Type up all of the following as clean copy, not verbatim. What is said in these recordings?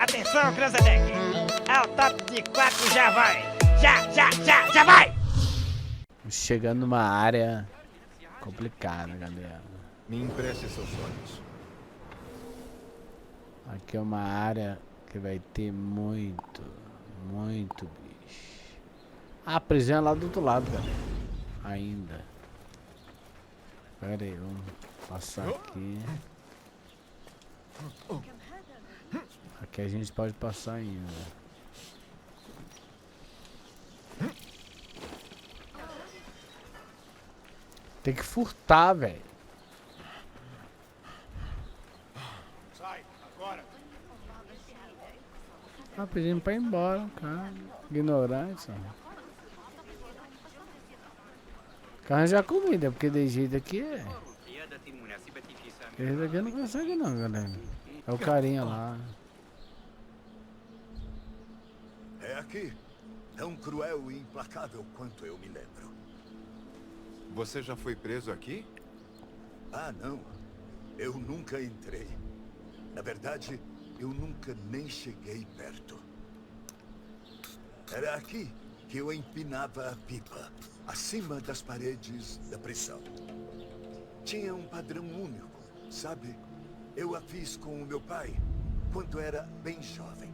Atenção, Cranzebeck! Ao top de 4 já vai! Já vai! Chegando numa área complicada, galera. Me empreste seus olhos. Aqui é uma área que vai ter muito bicho. Ah, a prisão é lá do outro lado, galera. Ainda. Pera aí, vamos passar aqui. Aqui a gente pode passar ainda. Tem que furtar, velho. Sai, agora! Tá pedindo pra ir embora, cara. Ignorante, ó. Arranjar comida, porque de jeito aqui é. Esse daqui não consegue não, galera. É o carinha lá. É aqui. Tão cruel e implacável quanto eu me lembro. Você já foi preso aqui? Ah, não. Eu nunca entrei. Na verdade, eu nunca nem cheguei perto. Era aqui que eu empinava a pipa, acima das paredes da prisão. Tinha um padrão único, sabe? Eu a fiz com o meu pai, quando era bem jovem.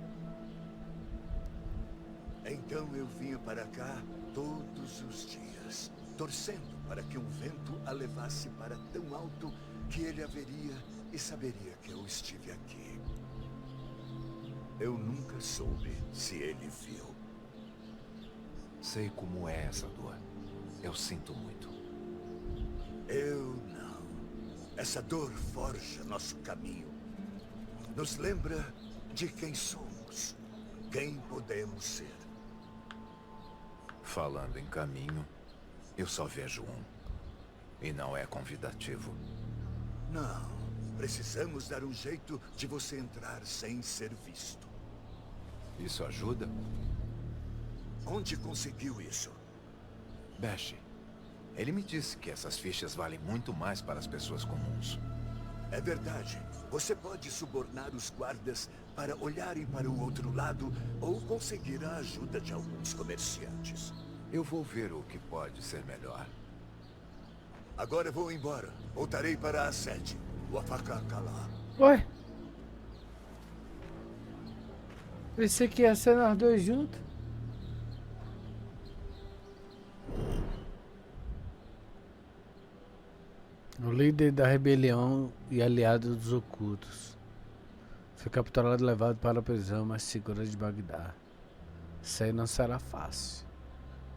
Então eu vinha para cá todos os dias, torcendo para que um vento a levasse para tão alto que ele a veria e saberia que eu estive aqui. Eu nunca soube se ele viu. Sei como é essa dor. Eu sinto muito. Eu não. Essa dor forja nosso caminho. Nos lembra de quem somos, quem podemos ser. Falando em caminho, eu só vejo um. E não é convidativo. Não. Precisamos dar um jeito de você entrar sem ser visto. Isso ajuda? Onde conseguiu isso? Bash, ele me disse que essas fichas valem muito mais para as pessoas comuns. É verdade. Você pode subornar os guardas para olharem para o outro lado ou conseguir a ajuda de alguns comerciantes. Eu vou ver o que pode ser melhor. Agora vou embora. Voltarei para a sede. O Afakakala. Ué? Pensei que ia ser nós dois juntos. O líder da rebelião e aliado dos ocultos foi capturado e levado para a prisão mais segura de Bagdá. Isso aí não será fácil.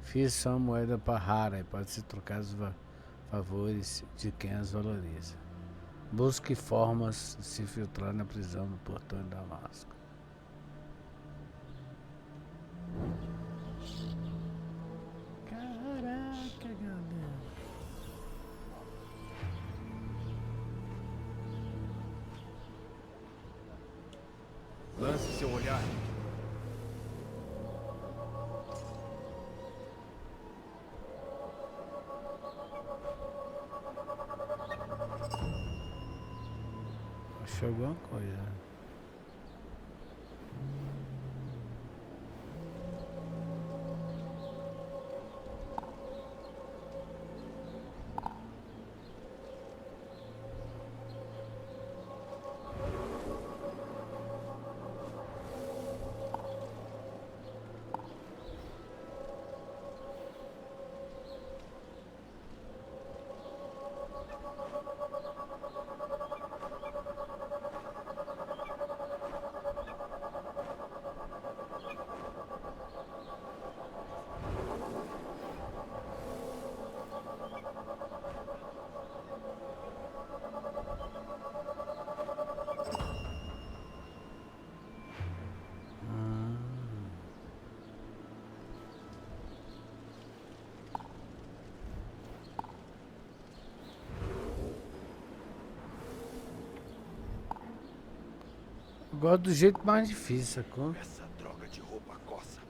Fiz só uma moeda para rara e pode se trocar os favores de quem as valoriza. Busque formas de se infiltrar na prisão no portão de Damasco. Caraca, galera. Lance seu olhar. Achou alguma coisa? Eu gosto do jeito mais difícil, sacou? Essa droga de roupa coça.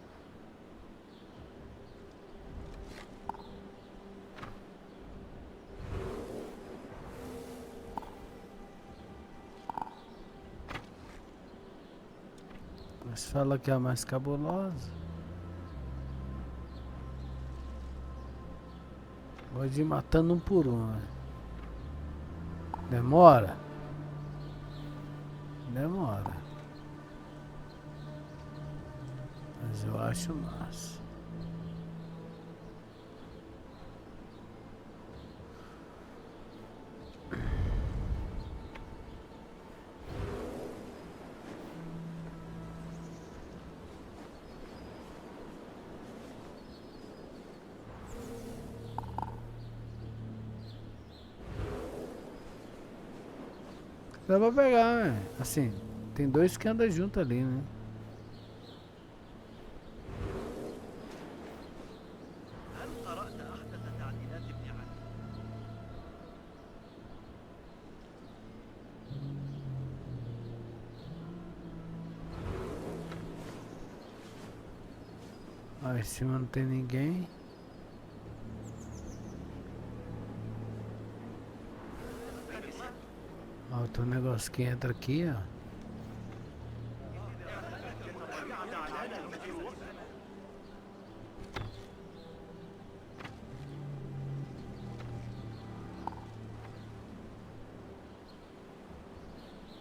Mas fala que é a mais cabulosa. Pode ir matando um por um, né? Demora? Demora. Mas eu acho massa. Dá pra pegar, né? Assim, tem dois que andam junto ali, né? Ó, em cima não tem ninguém. Ó, tem um negócio que entra aqui, ó.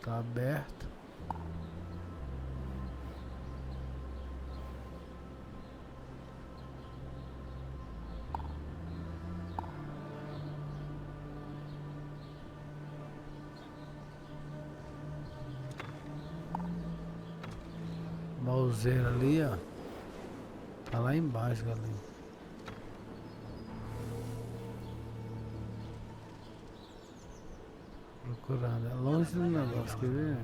Tá aberto. Baúzeiro ali, ó. Tá lá embaixo, galera. Procurando. É longe do negócio, quer ver?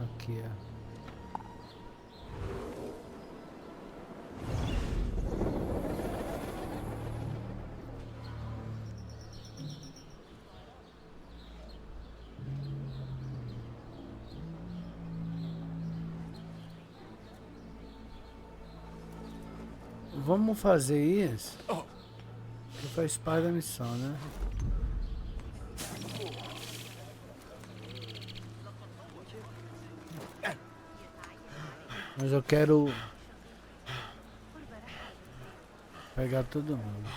Aqui, ó. Vamos fazer isso. Que faz parte da missão, né? Mas eu quero pegar todo mundo.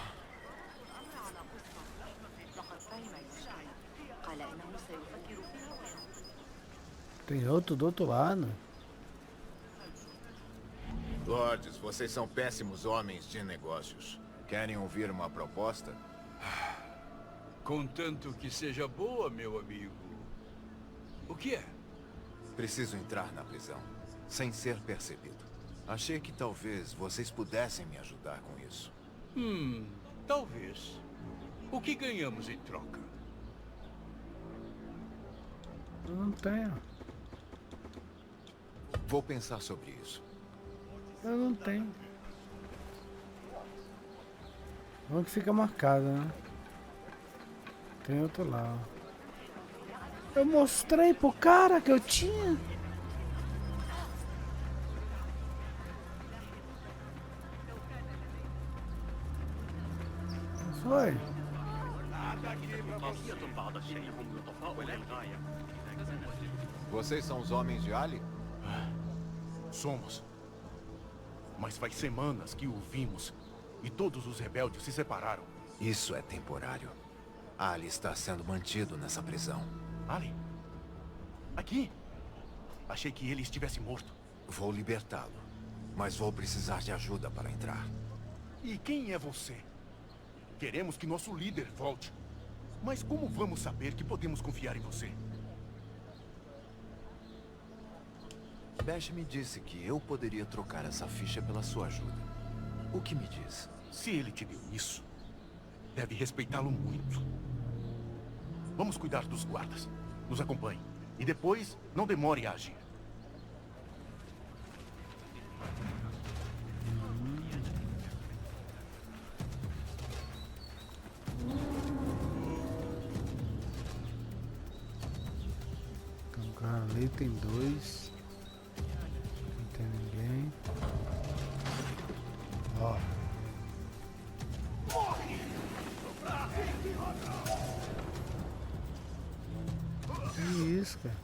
Tem outro do outro lado. Lords, vocês são péssimos homens de negócios. Querem ouvir uma proposta? Contanto que seja boa, meu amigo. O que é? Preciso entrar na prisão, sem ser percebido. Achei que talvez vocês pudessem me ajudar com isso. Talvez. O que ganhamos em troca? Eu não tenho. Vou pensar sobre isso. Eu não tenho. Onde fica marcado, né? Tem outro lá. Eu mostrei pro cara que eu tinha. Não foi? Vocês são os homens de Ali? Somos. Mas faz semanas que o vimos e todos os rebeldes se separaram. Isso é temporário. Ali está sendo mantido nessa prisão. Ali? Aqui? Achei que ele estivesse morto. Vou libertá-lo, mas vou precisar de ajuda para entrar. E quem é você? Queremos que nosso líder volte. Mas como vamos saber que podemos confiar em você? Bash me disse que eu poderia trocar essa ficha pela sua ajuda. O que me diz? Se ele te deu isso, deve respeitá-lo muito. Vamos cuidar dos guardas. Nos acompanhe. E depois, não demore a agir. Tem um cara ali, tem dois. Não tem ninguém. Ó. Que isso, cara?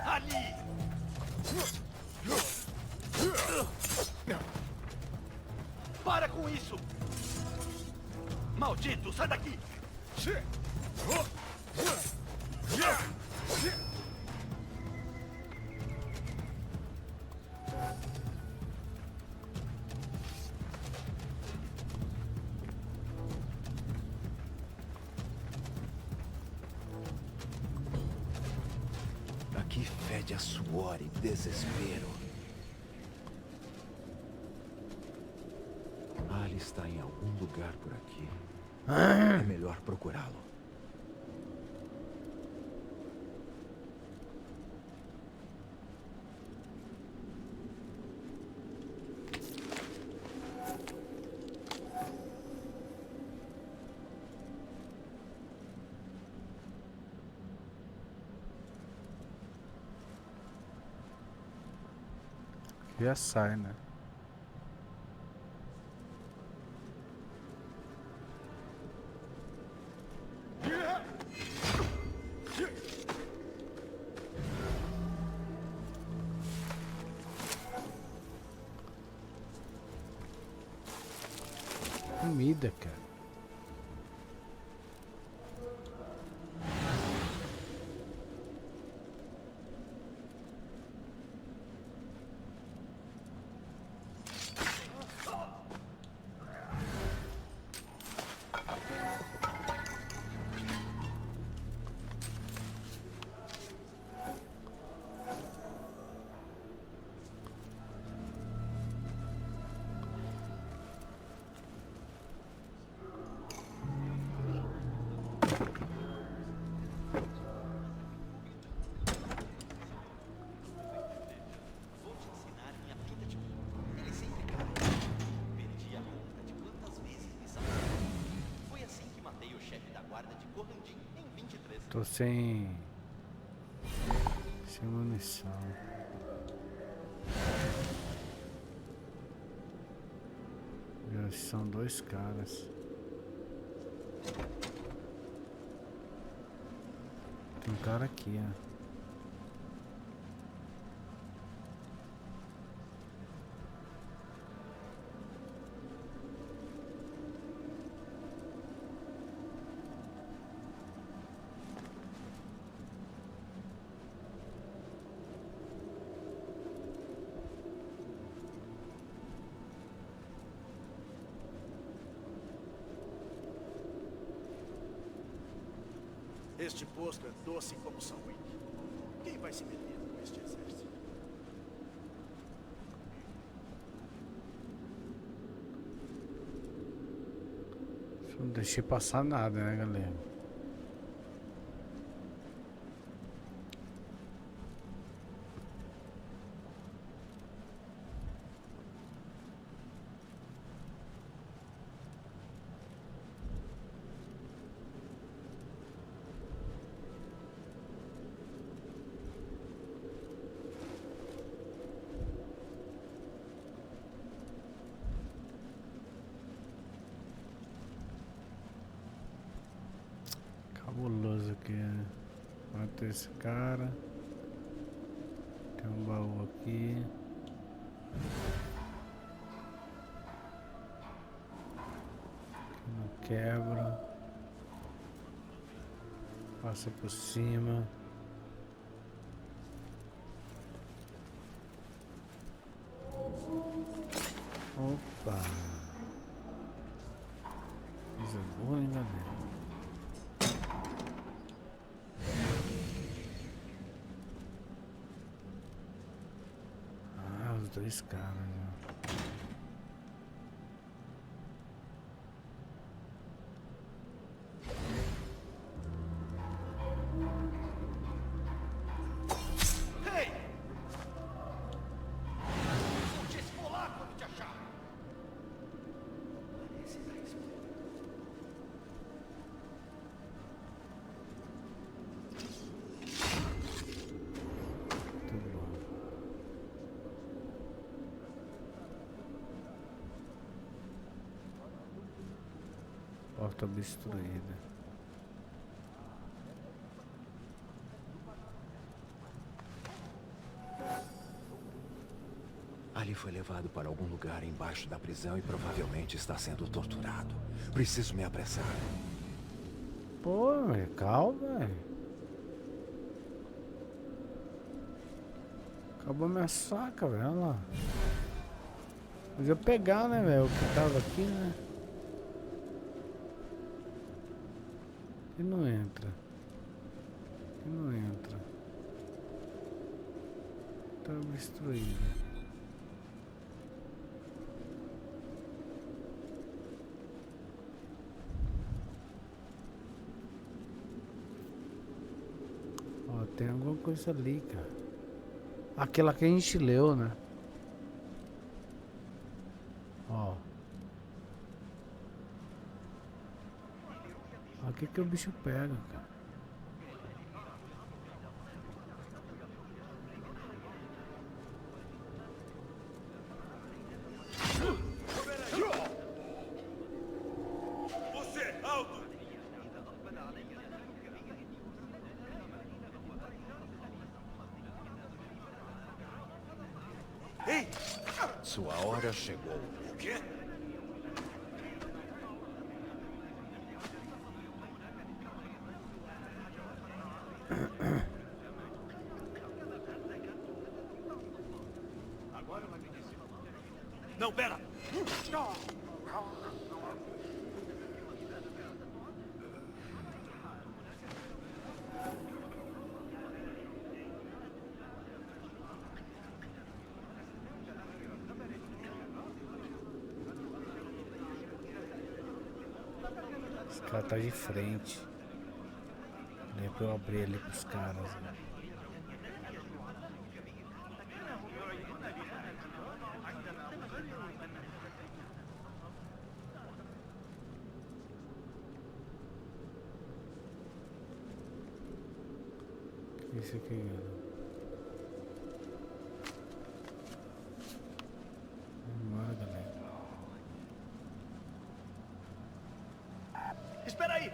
Ali! Para com isso! Maldito, sai daqui! Aqui fede a suor e desespero. Ali está em algum lugar por aqui. É melhor procurá-lo. Já sai, né? Comida, cara. Tô sem munição. Já são dois caras. Tem um cara aqui, ó. Este posto é doce como São Wick. Quem vai se meter com este exército? Não deixei passar nada, né, galera? Cabuloso aqui, né? Mata esse cara. Tem um baú aqui. Aqui não quebra. Passa por cima. Opa! ruim, galera. Ah, os dois caras, né? Muito bom. Porta obstruída. Ali foi levado para algum lugar embaixo da prisão e provavelmente está sendo torturado. Preciso me apressar. Pô, velho, calma, velho. Acabou minha saca, velho. Olha lá. Podia pegar, né, velho? O que tava aqui, né? E não entra. E não entra. Tá obstruído. Ó, tem alguma coisa ali, cara. Aquela que a gente leu, né? Ó. Aqui que o bicho pega, cara. Você, alto! Ei! Sua hora chegou. O quê? Agora vai me dizer. Não, pera! Esse cara tá de frente. Daí pra eu abrir ali pros caras, né? Que isso aqui, galera? Vambora, galera. Espera aí!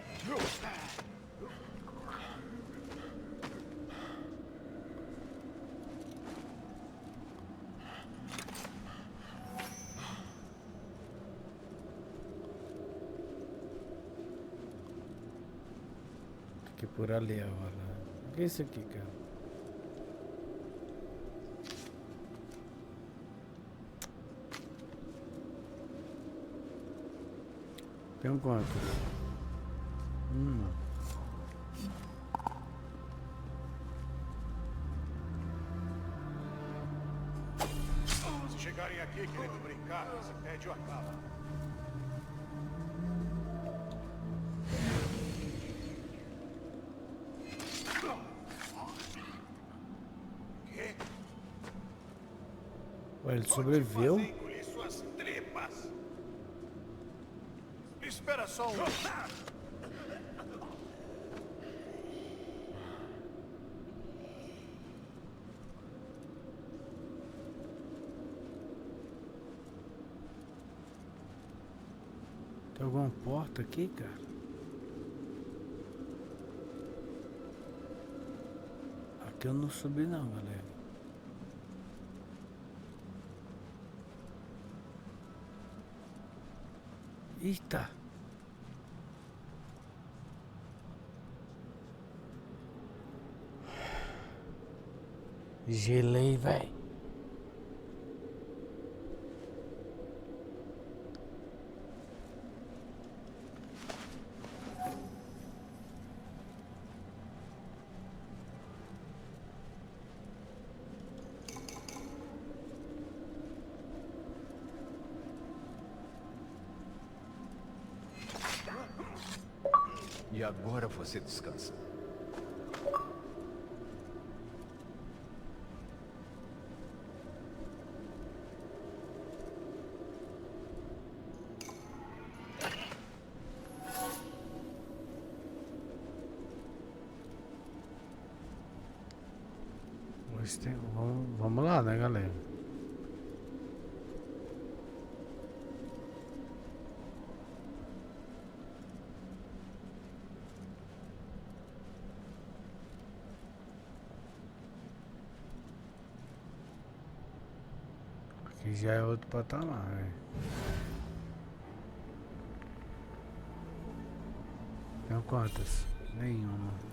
Tem que ir por ali agora. O que é isso aqui, cara? Tem um quanto? Se chegarem aqui querendo brincar, esse tédio acaba. Quê? Ué, ele Vou te sobreviveu? fazer engolir suas tripas. Espera só um... Tem alguma porta aqui, cara? Aqui eu não subi não, galera. Eita! Gelei, velho. E agora você descansa. Vamos lá, né, galera? Aqui já é outro patamar, velho. Tem quantas? Nenhuma.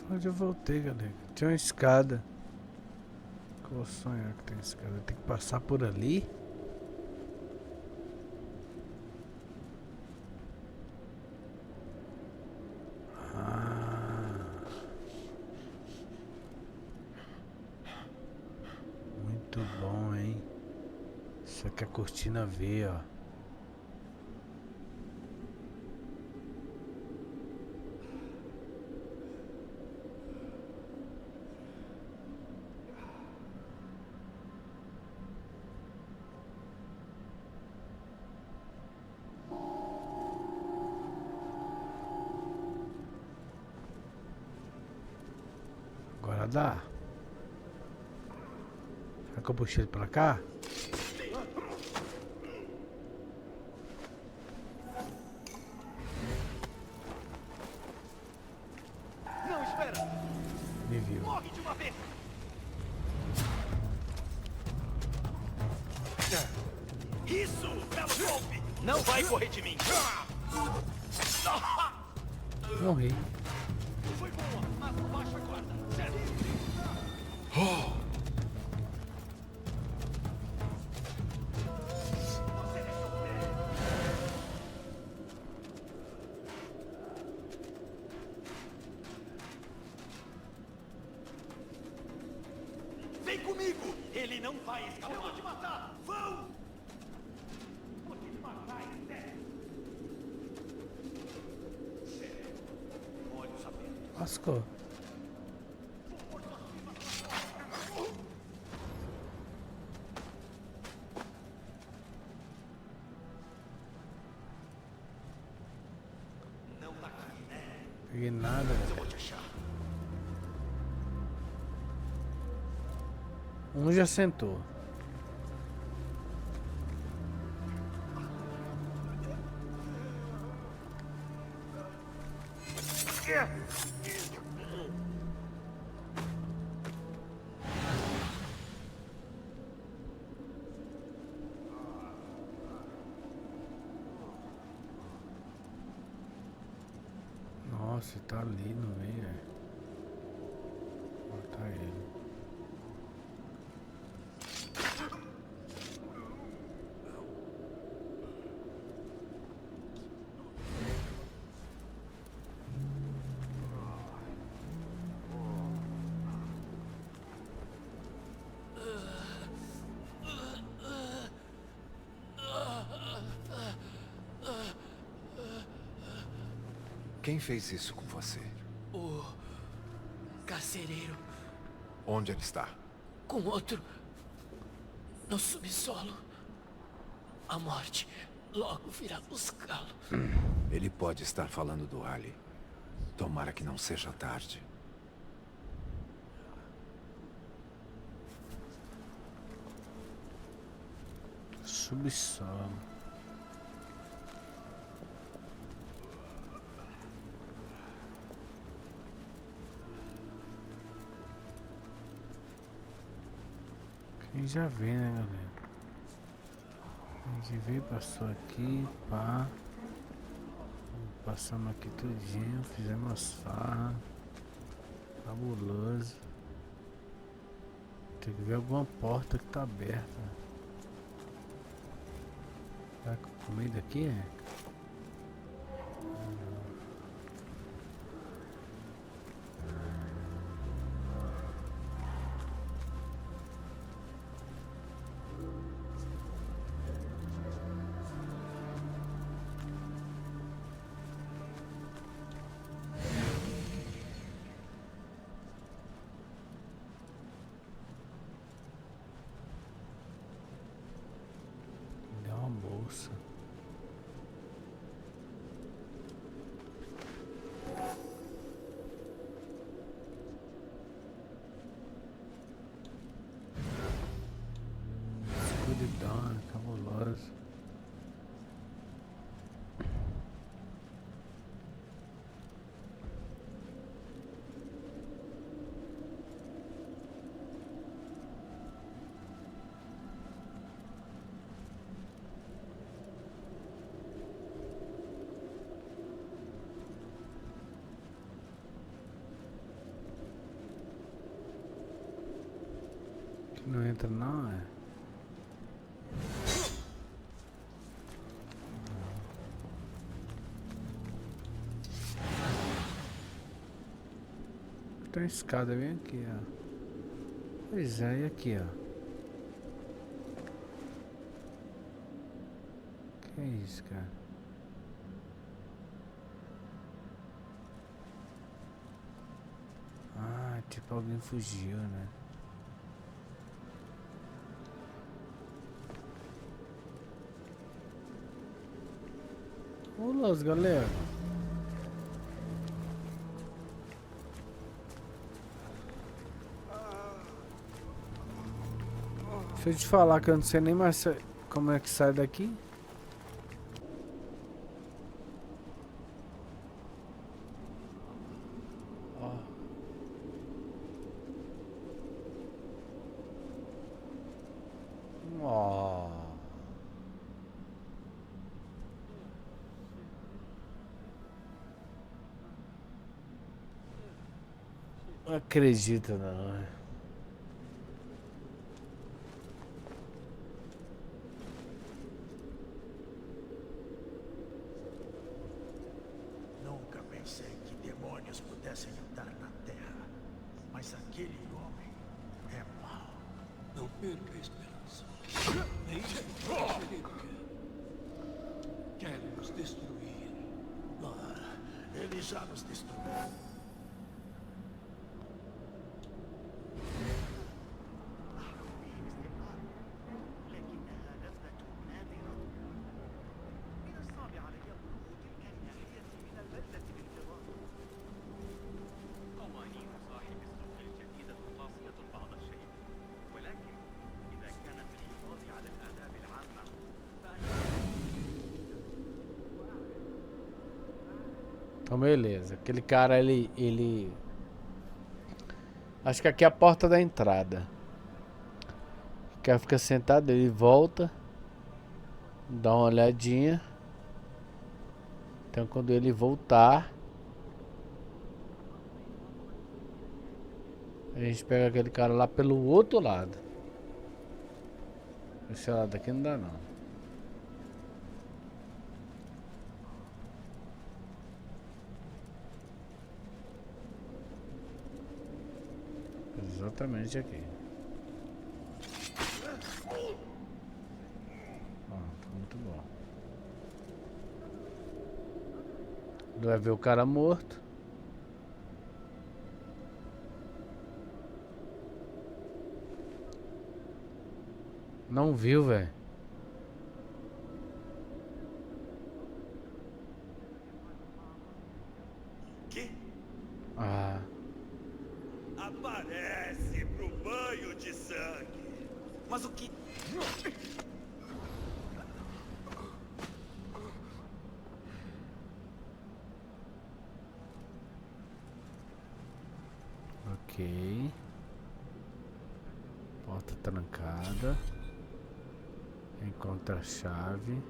Onde eu voltei, galera? Tinha uma escada. Que eu vou sonhar que tem escada. Tem que passar por ali? Ah. Muito bom, hein? Isso aqui é a cortina V, ó. Agora dá. Será que eu puxei ele pra cá? Não, espera! Me viu. Morre de uma vez! Isso! Belo golpe! Não vai correr de mim! Morri. Foi boa, mas baixa a guarda! Sério! Vem comigo! Ele não vai escapar! Eu vou te matar! Vão! Vou te matar, sério! Olhos abertos. Lascou. Não tá aqui, né? Peguei nada, Eu velho. vou te achar. Um já sentou. Nossa, tá ali no meio, velho. Matar ele. Quem fez isso com você? O carcereiro Onde ele está? com outro no subsolo. A morte logo virá buscá-lo. Ele pode estar falando do Ali. Tomara que não seja tarde. Subsolo. Quem já vê, né, galera? A gente veio, passou aqui, pá. Passamos aqui tudinho, fizemos as farras. Fabuloso. Tem que ver alguma porta que tá aberta. Será que a comida aqui é? Deu uma bolsa. Escuridão, cabuloso. Que não entra não, é? Tem uma escada bem aqui, ó. Pois é, e aqui, ó. Que é isso, cara? Ah, tipo alguém fugiu, né? Olá, galera. Deixa eu te falar que eu não sei nem mais como é que sai daqui. Ó. Ó. Não acredito não. Nunca pensei que demônios pudessem andar na Terra. Mas aquele homem é mau. Não perca a esperança. Nem sempre ele quer nos destruir. Ah, ele já nos destruiu. Então beleza, aquele cara ele... Acho que aqui é a porta da entrada. O cara fica sentado, ele volta. Dá uma olhadinha. Então quando ele voltar, a gente pega aquele cara lá pelo outro lado. Esse lado daqui não dá não. Exatamente aqui. Pronto, muito bom. Ele vai ver o cara morto. Não viu, velho. Que? Ah. Aparece pro banho de sangue. Mas o que? Ok. Porta trancada. Encontra a chave.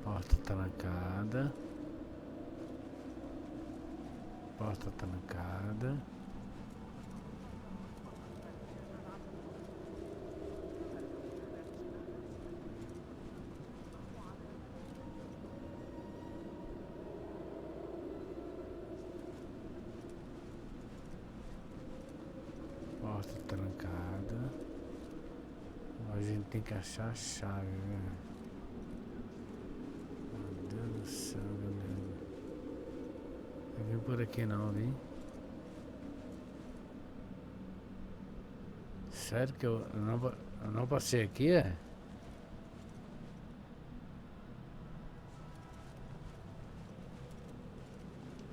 Porta trancada. Porta trancada. Porta trancada. A gente tem que achar a chave, velho. Meu Deus do céu, galera. Não vim por aqui não, vim. Sério que eu não passei aqui, é?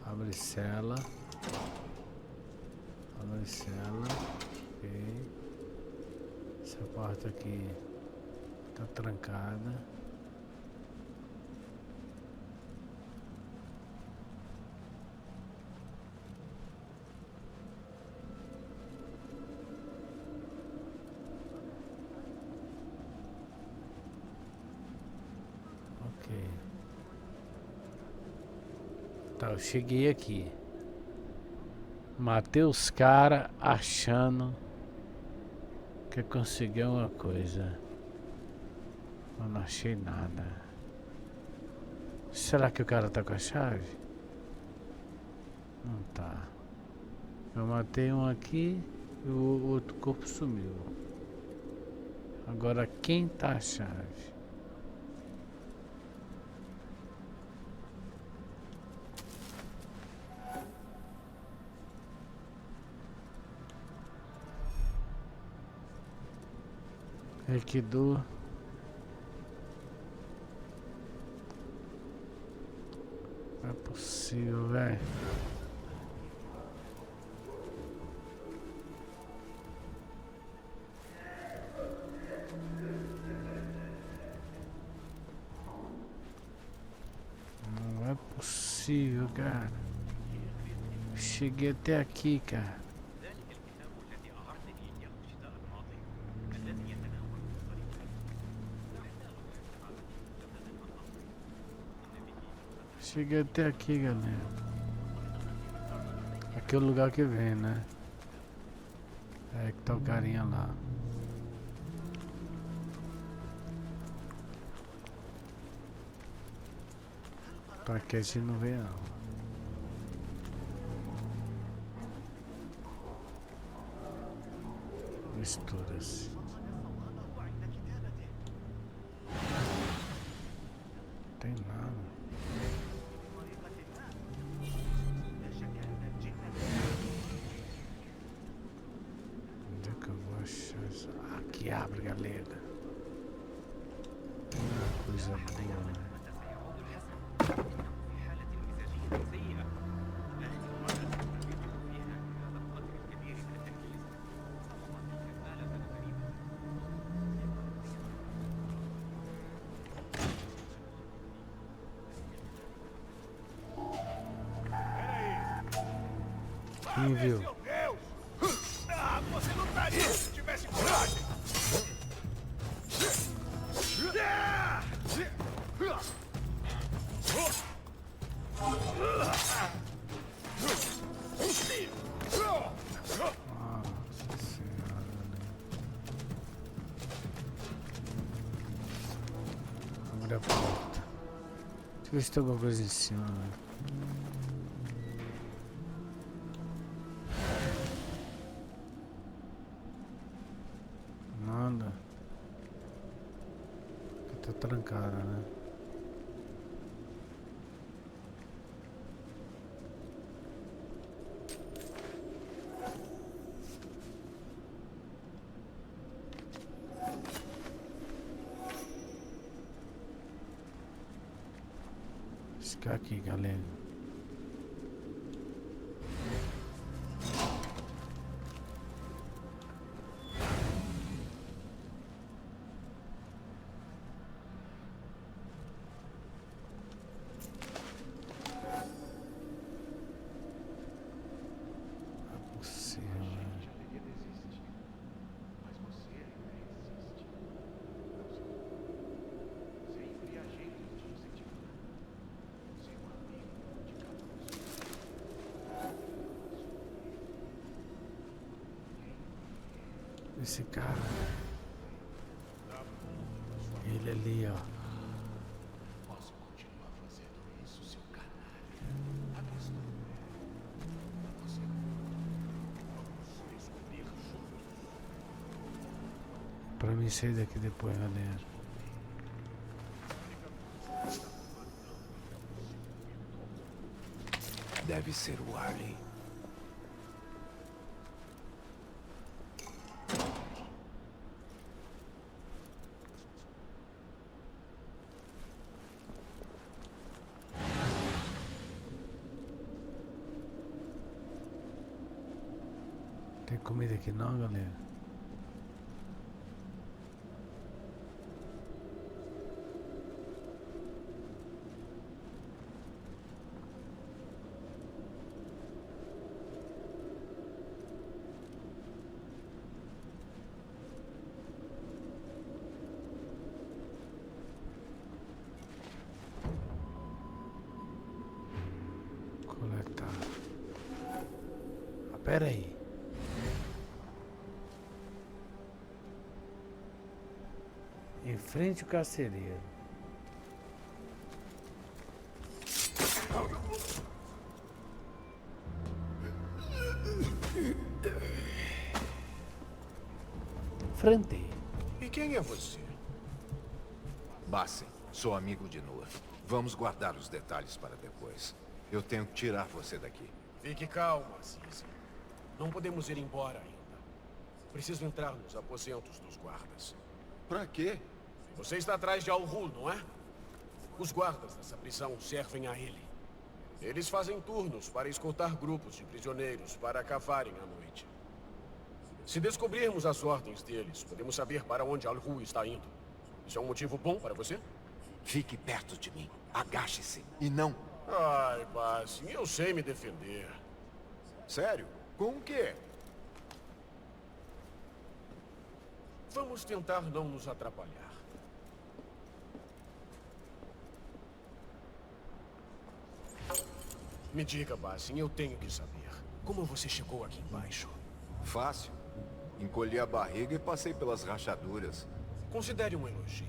Abre cela. Abre cela. Ok. Essa porta aqui tá trancada. Ok. Tá, eu cheguei aqui. Matei os caras achando que eu consegui uma coisa. Eu não achei nada. Será que o cara tá com a chave? Não tá. Eu matei um aqui e o outro corpo sumiu. Agora quem tá a chave? Aikido. Não é possível, velho. Não é possível, cara. Cheguei até aqui, cara. Cheguei até aqui, galera. Aqui é o lugar que vem, né? É que tá o carinha lá. Pra que a gente não vê, não. Mistura-se. Não tem nada. Onde é que eu vou achar isso? Aqui abre, galera. Coisa boa, né? Quem viu? Meu Deus! Ah, você lutaria se tivesse coragem! Nossa senhora, né? Abre a porta. Deixa eu ver se tem alguma coisa em cima, né? Nada. Aqui tá trancada, né? Ficar aqui, galera. Esse cara. Ele ali, ó. Posso continuar fazendo isso, seu canalha. A questão é você. Vamos descobrir juntos. Pra mim sair daqui depois, galera. Deve ser o Arley. Tem comida aqui não, galera? Coletar. Ah, pera aí. Em frente ao carcereiro. Frente. E quem é você? Bassem, sou amigo de Noah. Vamos guardar os detalhes para depois. Eu tenho que tirar você daqui. Fique calma, Zizi. Não podemos ir embora ainda. Preciso entrar nos aposentos dos guardas. Pra quê? Você está atrás de Al-Ghul, não é? Os guardas dessa prisão servem a ele. Eles fazem turnos para escoltar grupos de prisioneiros para cavarem à noite. Se descobrirmos as ordens deles, podemos saber para onde Al-Ghul está indo. Isso é um motivo bom para você? Fique perto de mim. Agache-se. E não... Ai, Basim, eu sei me defender. Sério? Com o quê? Vamos tentar não nos atrapalhar. Me diga, Basim, eu tenho que saber. Como você chegou aqui embaixo? Fácil. Encolhi a barriga e passei pelas rachaduras. Considere um elogio.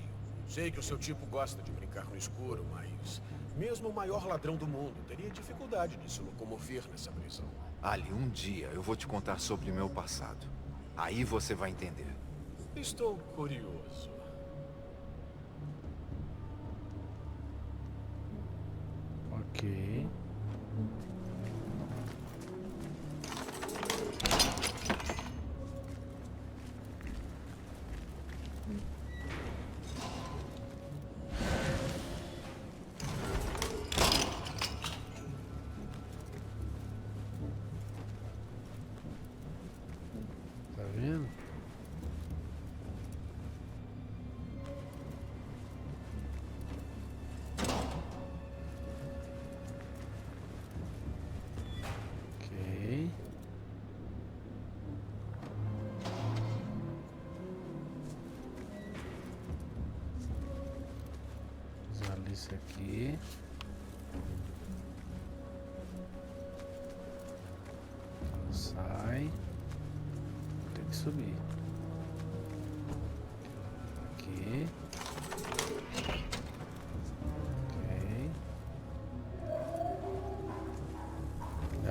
Sei que o seu tipo gosta de brincar no escuro, mas... mesmo o maior ladrão do mundo teria dificuldade de se locomover nessa prisão. Ali, um dia eu vou te contar sobre meu passado. Aí você vai entender. Estou curioso. Ok. Tá vendo? Ok. Usar isso aqui. Então sai. Tem que subir. Aqui. Ok.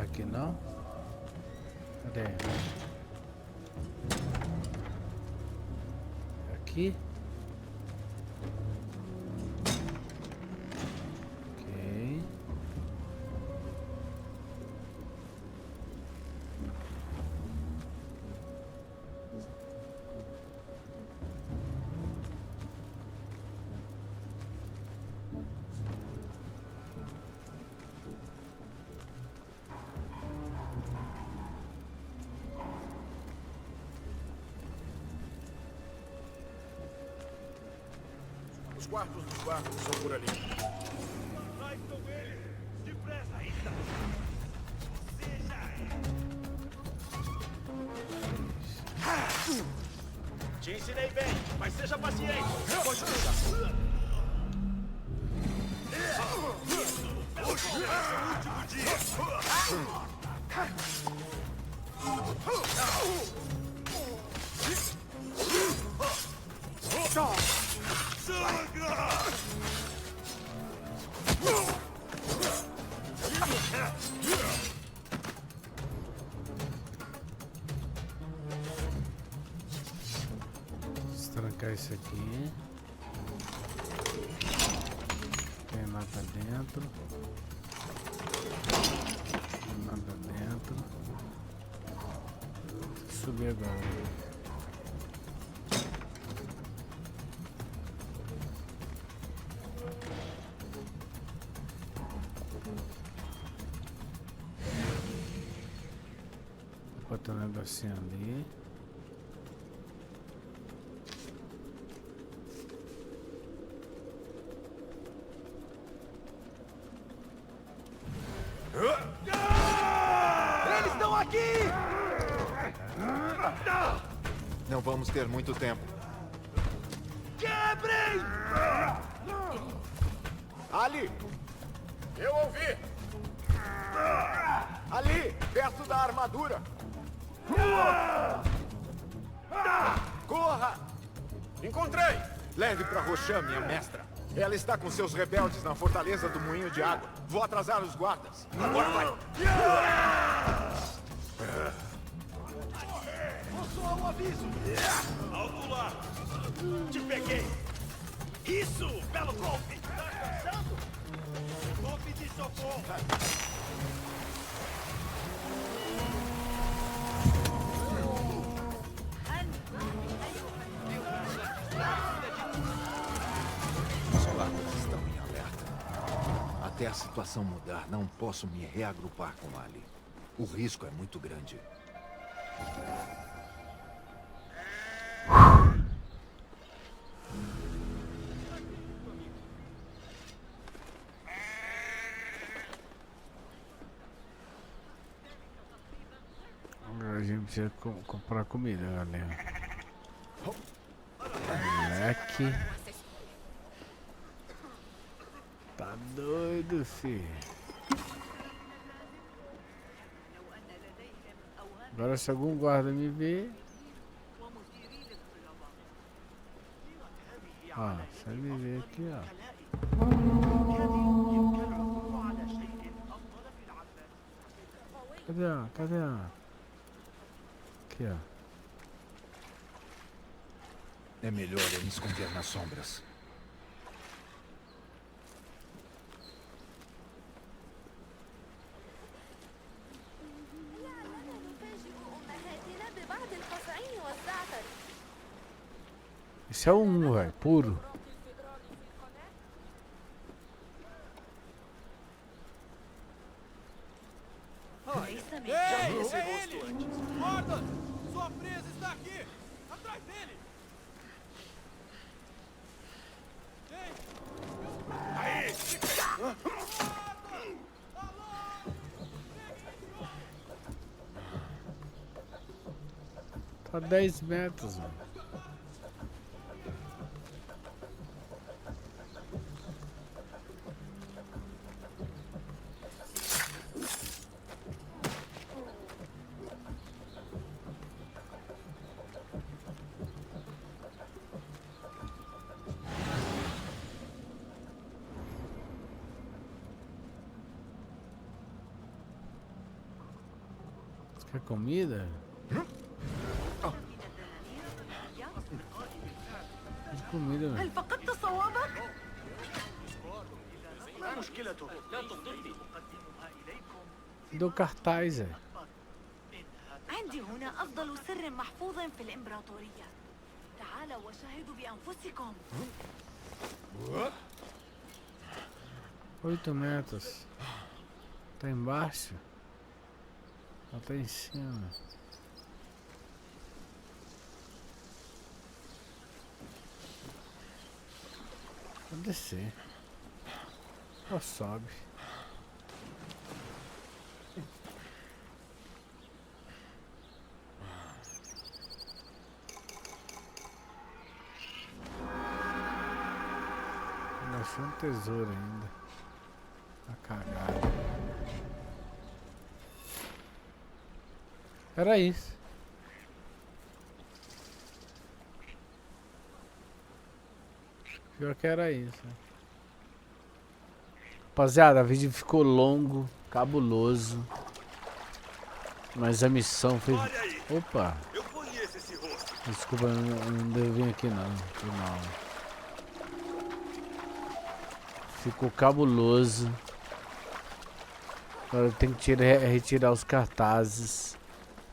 Aqui não? Cadê? Aqui? Ok. Os quartos dos guardas são por ali. Atrás estão eles! Depressa, Ita! Você já é! Te ensinei bem, mas seja paciente! Pode ajudar! Esse é o último dia! Trancar isso aqui. Tem nada dentro. Tem nada dentro. Subir agora. Botar um negocinho ali. Eles estão aqui! Não vamos ter muito tempo. Quebrem! Ali! Eu ouvi! Ali, perto da armadura! Corra! Encontrei! Leve para Roshan, minha mestra. Ela está com seus rebeldes na fortaleza do Moinho de Água. Vou atrasar os guardas. Agora vai! Vou soar um aviso! Alto lá! Te peguei! Isso! Belo golpe! Tá cansado? Golpe de socorro! Os guardas estão em alerta. Até a situação mudar, não posso me reagrupar com Ali. O risco é muito grande. Agora a gente precisa comprar comida, galera. Moleque. Tá doido, filho. Agora se algum guarda me ver. Ó, se ele me ver aqui, ó. Cadê, ó? Cadê, ó? Aqui, ó. É melhor eu me esconder nas sombras. Esse é o 1, velho, puro. Ei, é ele! Gordon! Sua presa está aqui! Atrás dele! Tá 10 metros, velho. Quer comida? Quer comida, velho. هل فقدت صوابك؟ ما مشكلته؟ لا تضطري. Deu cartaz, velho. عندي هنا أفضل سر محفوظ في الإمبراطورية. تعالوا وشاهدوا بأنفسكم. 8 metros. Tá embaixo? Ela tá em cima. Vou descer. Ou sobe. Não achei um tesouro ainda. Tá cagado. Era isso. Pior que era isso. Rapaziada, o vídeo ficou longo, cabuloso. Mas a missão foi... Olha aí! Opa! Eu conheço esse rosto. Desculpa, eu não devo vir aqui não. Foi mal. Ficou cabuloso. Agora eu tenho que retirar os cartazes,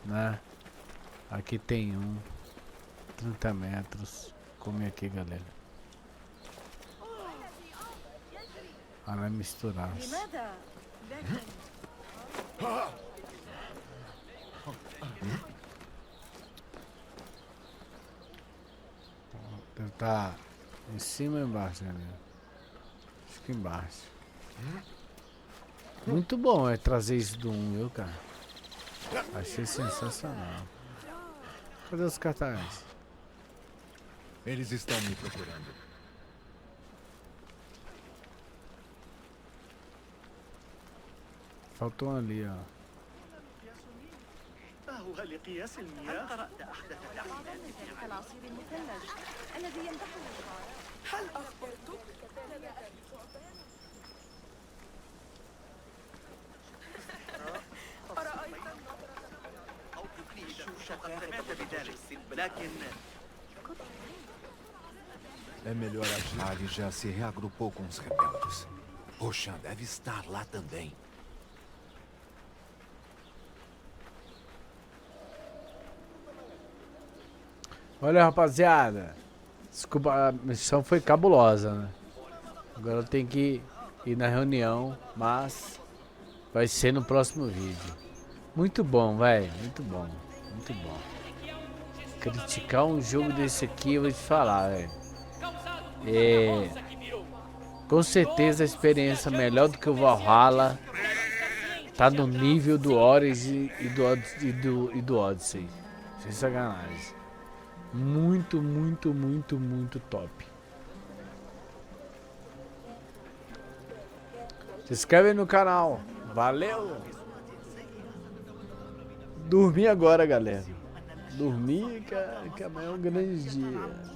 né? Aqui tem um. 30 metros. Come aqui, galera. Ah, vai misturar. لماذا؟ لكن Deve estar em cima ou embaixo, galera? Acho que embaixo. Muito bom trazer isso do 1, viu, cara? Achei sensacional. Cadê os cartazes? Eles estão me procurando. Faltou um ali, ó. هو لقياس المياه؟ قرأت أحدث تعديلات في العصير المثلج الذي يمتحن الغار. هل أخبرتك؟ أرأيت أو تفيد قد سمعت بذلك لكن É melhor agir. Ali já se reagrupou com os rebeldes. Roshan deve estar lá também. Olha, rapaziada. Desculpa, a missão foi cabulosa, né? Agora eu tenho que ir na reunião, mas vai ser no próximo vídeo. Muito bom, velho. Muito bom. Muito bom. Criticar um jogo desse aqui, eu vou te falar, velho. Com certeza a experiência melhor do que o Valhalla. Tá no nível do Origin e do Odyssey. Sem sacanagem. Muito, muito, muito, muito top. Se inscreve no canal. Valeu! Dormir agora, galera. Dormir, que amanhã é um grande dia.